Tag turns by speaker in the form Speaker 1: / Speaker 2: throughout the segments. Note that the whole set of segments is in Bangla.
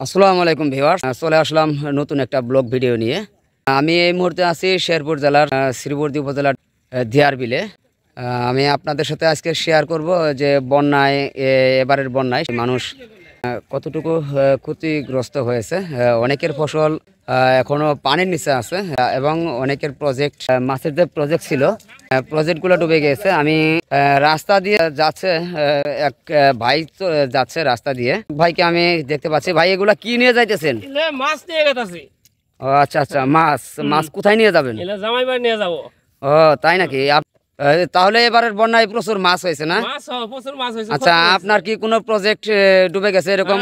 Speaker 1: আসসালামু আলাইকুম ভিউয়ার্স, চলে আসলাম নতুন একটা ব্লগ ভিডিও নিয়ে। আমি এই মুহূর্তে আছি শেরপুর জেলার শ্রীবর্দী উপজেলার দিয়ার বিলে। আমি আপনাদের সাথে আজকে শেয়ার করব যে বন্যায় এবারের বন্যায় মানুষ কতটুকু ক্ষতিগ্রস্ত হয়েছে। অনেকের ফসল এখনো পানির নিচে আছে এবং অনেকের প্রজেক্ট মাছের যে প্রজেক্ট ছিল প্রজেক্টগুলো ডুবে গিয়েছে। আমি রাস্তা দিয়ে যাচ্ছে এক ভাই যাচ্ছে রাস্তা দিয়ে, ভাইকে আমি দেখতে পাচ্ছি। ভাই এগুলা কি নিয়ে যাইতেছেন?
Speaker 2: মাছ নিয়ে গেছি।
Speaker 1: ও আচ্ছা আচ্ছা, মাছ মাছ কোথায় নিয়ে যাবেন?
Speaker 2: জামাই বাড়ি নিয়ে যাবো।
Speaker 1: ও তাই নাকি? তাহলে এবারের বন্যায় প্রচুর মাছ হয়েছে না?
Speaker 2: প্রচুর মাছ হয়েছে।
Speaker 1: আচ্ছা, আপনার কি কোনো প্রজেক্ট ডুবে গেছে এরকম?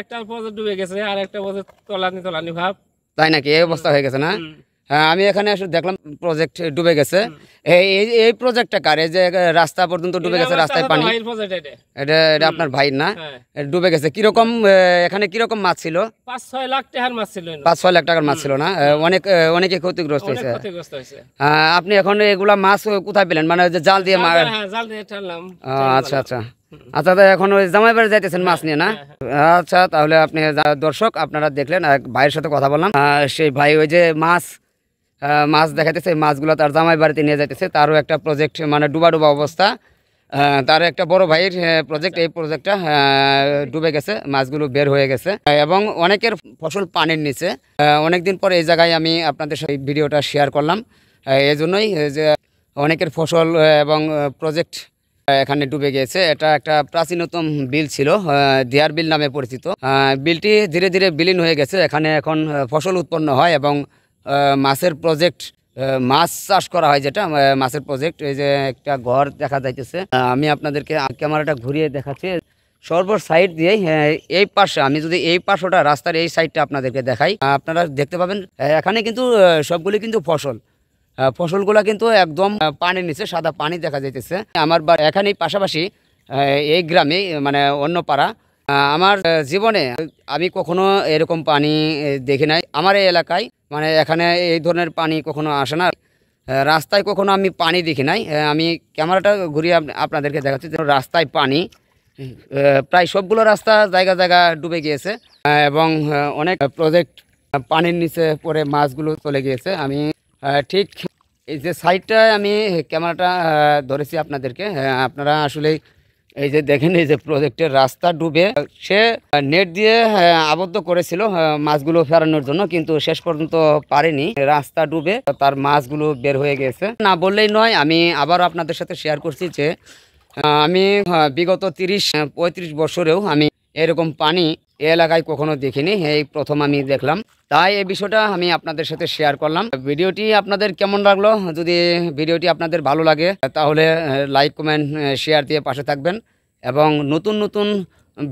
Speaker 2: একটা প্রজেক্ট ডুবে গেছে আর একটা প্রজেক্ট তলানি ভাব।
Speaker 1: তাই নাকি? এই অবস্থা হয়ে গেছে না? হ্যাঁ, আমি এখানে এসে দেখলাম প্রজেক্ট ডুবে গেছে। এই প্রজেক্টটা কার? এই যে রাস্তা পর্যন্ত ডুবে গেছে, রাস্তায় পানি। এটা এটা আপনার ভাই না? ডুবে গেছে। কিরকম এখানে কিরকম মাছ ছিল?
Speaker 2: 5-6 লাখ টাকার মাছ ছিল।
Speaker 1: 5-6 লাখ টাকার মাছ ছিল না? অনেকে ক্ষতিগ্রস্ত হয়েছে। আপনি এখন এগুলা মাছ কোথায় পেলেন? মানে যে জাল দিয়ে
Speaker 2: জাল দিয়ে টানলাম।
Speaker 1: আচ্ছা আচ্ছা আচ্ছা, এখন ওই জামাই বাড়ি যাইতেছেন মাছ নিয়ে না? আচ্ছা, তাহলে আপনি দর্শক আপনারা দেখলেন, এক ভাইয়ের সাথে কথা বললাম। সেই ভাই ওই যে মাছ দেখাইতেছে, মাছগুলো তার জামাই বাড়িতে নিয়ে যাইতেছে। তারও একটা প্রজেক্ট মানে ডুবা অবস্থা। তার একটা বড় ভাইয়ের প্রজেক্ট, এই প্রজেক্টটা ডুবে গেছে, মাছগুলো বের হয়ে গেছে এবং অনেকের ফসল পানির নিচে। অনেকদিন পর এই জায়গায় আমি আপনাদের সাথে ভিডিওটা শেয়ার করলাম। এই জন্যই যে অনেকের ফসল এবং প্রজেক্ট এখানে ডুবে গিয়েছে। এটা একটা প্রাচীনতম বিল ছিল, দিয়ার বিল নামে পরিচিত। বিলটি ধীরে ধীরে বিলীন হয়ে গেছে। এখানে এখন ফসল উৎপন্ন হয় এবং মাছের প্রজেক্ট, মাছ চাষ করা হয়, যেটা মাছের প্রজেক্ট। এই যে একটা ঘর দেখা যাইতেছে, আমি আপনাদেরকে ক্যামেরাটা ঘুরিয়ে দেখাচ্ছি। সর্ব সাইড দিয়ে এই পাশে, আমি যদি এই পাশটা রাস্তার এই সাইডটা আপনাদেরকে দেখাই, আপনারা দেখতে পাবেন এখানে কিন্তু সবগুলি কিন্তু ফসলগুলা কিন্তু একদম পানির নিচে, সাদা পানি দেখা যাইতেছে। আমার এখানেই পাশাপাশি এই গ্রামে মানে অন্য পাড়া। আমার জীবনে আমি কখনো এরকম পানি দেখি নাই আমার এই এলাকায়। মানে এখানে এই ধরনের পানি কখনো আসে না। রাস্তায় কখনো আমি পানি দেখি নাই। আমি ক্যামেরাটা ঘুরিয়ে আপনাদেরকে দেখাচ্ছি যে রাস্তায় পানি, প্রায় সবগুলো রাস্তা জায়গা জায়গা ডুবে গিয়েছে এবং অনেক প্রজেক্ট পানির নিচে পড়ে মাছগুলো চলে গিয়েছে। আমি ঠিক এই যে সাইডটায় আমি ক্যামেরাটা ধরেছি আপনাদেরকে। আপনারা আসলে এই যে দেখেন, এই যে প্রজেক্টের রাস্তা ডুবে, সে নেট দিয়ে আবদ্ধ করেছিল মাছগুলো ফেরানোর জন্য, কিন্তু শেষ পর্যন্ত পারেনি। রাস্তা ডুবে তার মাছগুলো বের হয়ে গেছে। না বললেই নয়, আমি আবারও আপনাদের সাথে শেয়ার করছি যে আমি বিগত 30-35 বছরেও আমি এরকম পানি এ এলাকায় কখনো দেখিনি, এই প্রথম আমি দেখলাম। তাই এই বিষয়টা আমি আপনাদের সাথে শেয়ার করলাম। ভিডিওটি আপনাদের কেমন লাগলো? যদি ভিডিওটি আপনাদের ভালো লাগে তাহলে লাইক, কমেন্ট, শেয়ার দিয়ে পাশে থাকবেন এবং নতুন নতুন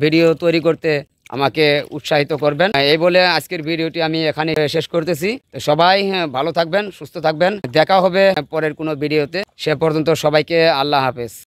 Speaker 1: ভিডিও তৈরি করতে আমাকে উৎসাহিত করবেন। এই বলে আজকের ভিডিওটি আমি এখানে শেষ করতেছি। সবাই ভালো থাকবেন, সুস্থ থাকবেন। দেখা হবে পরের কোনো ভিডিওতে। সে পর্যন্ত সবাইকে আল্লাহ হাফেজ।